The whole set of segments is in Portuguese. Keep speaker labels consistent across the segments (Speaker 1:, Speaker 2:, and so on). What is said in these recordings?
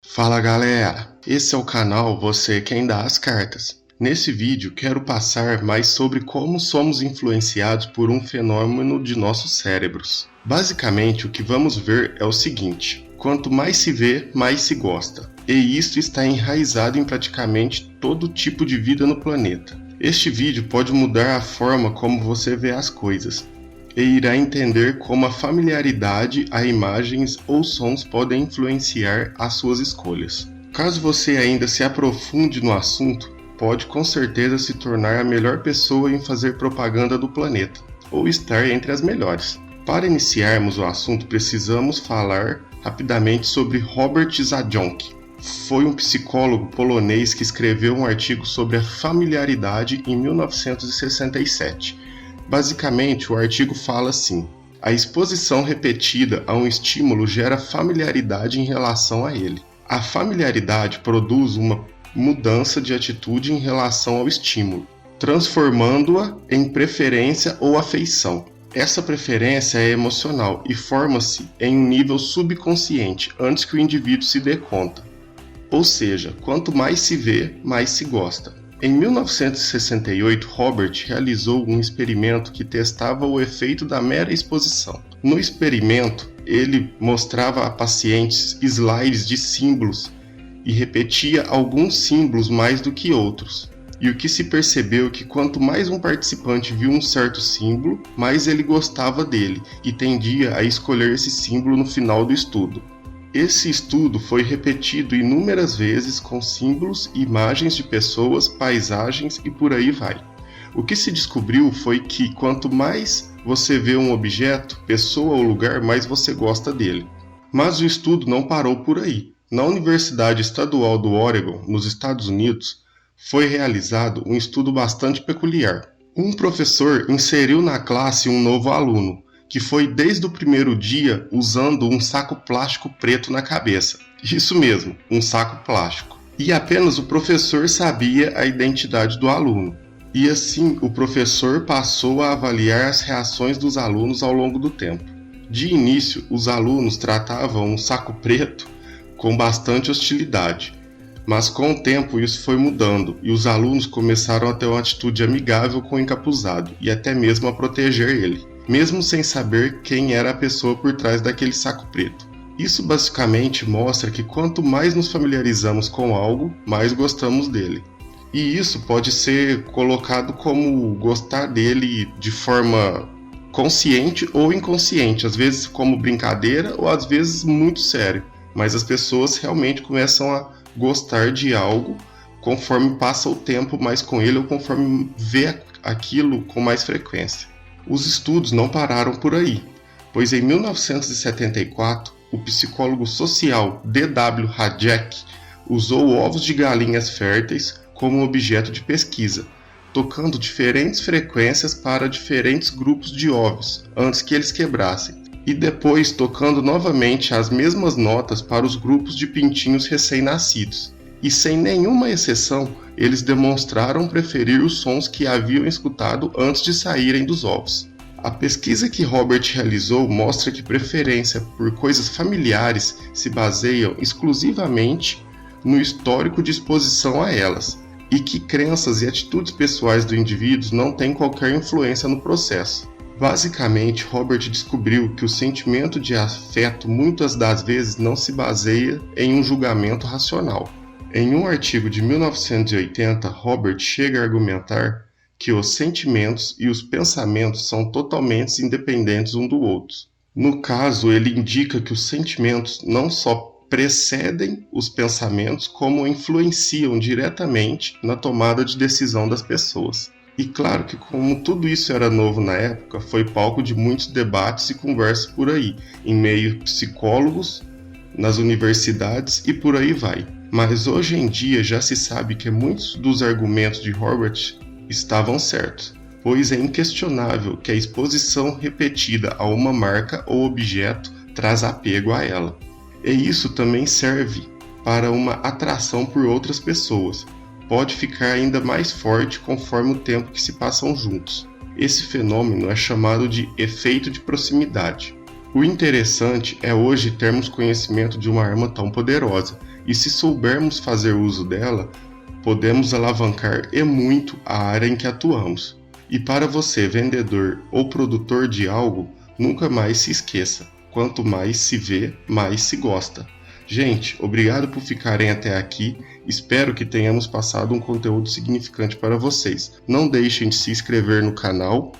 Speaker 1: Fala galera, esse é o canal Você Quem Dá as Cartas. Nesse vídeo quero passar mais sobre como somos influenciados por um fenômeno de nossos cérebros. Basicamente o que vamos ver é o seguinte: quanto mais se vê, mais se gosta. E isto está enraizado em praticamente todo tipo de vida no planeta. Este vídeo pode mudar a forma como você vê as coisas e irá entender como a familiaridade a imagens ou sons podem influenciar as suas escolhas. Caso você ainda se aprofunde no assunto, pode com certeza se tornar a melhor pessoa em fazer propaganda do planeta, ou estar entre as melhores. Para iniciarmos o assunto, precisamos falar rapidamente sobre Robert Zajonc. Foi um psicólogo polonês que escreveu um artigo sobre a familiaridade em 1967. Basicamente, o artigo fala assim: a exposição repetida a um estímulo gera familiaridade em relação a ele. A familiaridade produz uma mudança de atitude em relação ao estímulo, transformando-a em preferência ou afeição. Essa preferência é emocional e forma-se em um nível subconsciente antes que o indivíduo se dê conta. Ou seja, quanto mais se vê, mais se gosta. Em 1968, Robert realizou um experimento que testava o efeito da mera exposição. No experimento, ele mostrava a pacientes slides de símbolos e repetia alguns símbolos mais do que outros. E o que se percebeu é que quanto mais um participante viu um certo símbolo, mais ele gostava dele e tendia a escolher esse símbolo no final do estudo. Esse estudo foi repetido inúmeras vezes com símbolos, imagens de pessoas, paisagens e por aí vai. O que se descobriu foi que quanto mais você vê um objeto, pessoa ou lugar, mais você gosta dele. Mas o estudo não parou por aí. Na Universidade Estadual do Oregon, nos Estados Unidos, foi realizado um estudo bastante peculiar. Um professor inseriu na classe um novo aluno, que foi desde o primeiro dia usando um saco plástico preto na cabeça. Isso mesmo, um saco plástico. E apenas o professor sabia a identidade do aluno. E assim, o professor passou a avaliar as reações dos alunos ao longo do tempo. De início, os alunos tratavam um saco preto com bastante hostilidade. Mas com o tempo isso foi mudando e os alunos começaram a ter uma atitude amigável com o encapuzado e até mesmo a proteger ele, mesmo sem saber quem era a pessoa por trás daquele saco preto. Isso basicamente mostra que quanto mais nos familiarizamos com algo, mais gostamos dele. E isso pode ser colocado como gostar dele de forma consciente ou inconsciente, às vezes como brincadeira ou às vezes muito sério. Mas as pessoas realmente começam a gostar de algo conforme passa o tempo mais com ele ou conforme vê aquilo com mais frequência. Os estudos não pararam por aí, pois em 1974, o psicólogo social D.W. Hajek usou ovos de galinhas férteis como objeto de pesquisa, tocando diferentes frequências para diferentes grupos de ovos antes que eles quebrassem, e depois tocando novamente as mesmas notas para os grupos de pintinhos recém-nascidos. E sem nenhuma exceção, eles demonstraram preferir os sons que haviam escutado antes de saírem dos ovos. A pesquisa que Robert realizou mostra que preferência por coisas familiares se baseiam exclusivamente no histórico de exposição a elas, e que crenças e atitudes pessoais do indivíduo não têm qualquer influência no processo. Basicamente, Robert descobriu que o sentimento de afeto muitas das vezes não se baseia em um julgamento racional. Em um artigo de 1980, Robert chega a argumentar que os sentimentos e os pensamentos são totalmente independentes um do outro. No caso, ele indica que os sentimentos não só precedem os pensamentos, como influenciam diretamente na tomada de decisão das pessoas. E claro que como tudo isso era novo na época, foi palco de muitos debates e conversas por aí, em meio psicólogos, nas universidades e por aí vai. Mas hoje em dia já se sabe que muitos dos argumentos de Robert estavam certos, pois é inquestionável que a exposição repetida a uma marca ou objeto traz apego a ela. E isso também serve para uma atração por outras pessoas. Pode ficar ainda mais forte conforme o tempo que se passam juntos. Esse fenômeno é chamado de efeito de proximidade. O interessante é hoje termos conhecimento de uma arma tão poderosa e se soubermos fazer uso dela, podemos alavancar e muito a área em que atuamos. E para você, vendedor ou produtor de algo, nunca mais se esqueça: quanto mais se vê, mais se gosta. Gente, obrigado por ficarem até aqui. Espero que tenhamos passado um conteúdo significante para vocês. Não deixem de se inscrever no canal.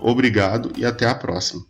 Speaker 1: Obrigado e até a próxima.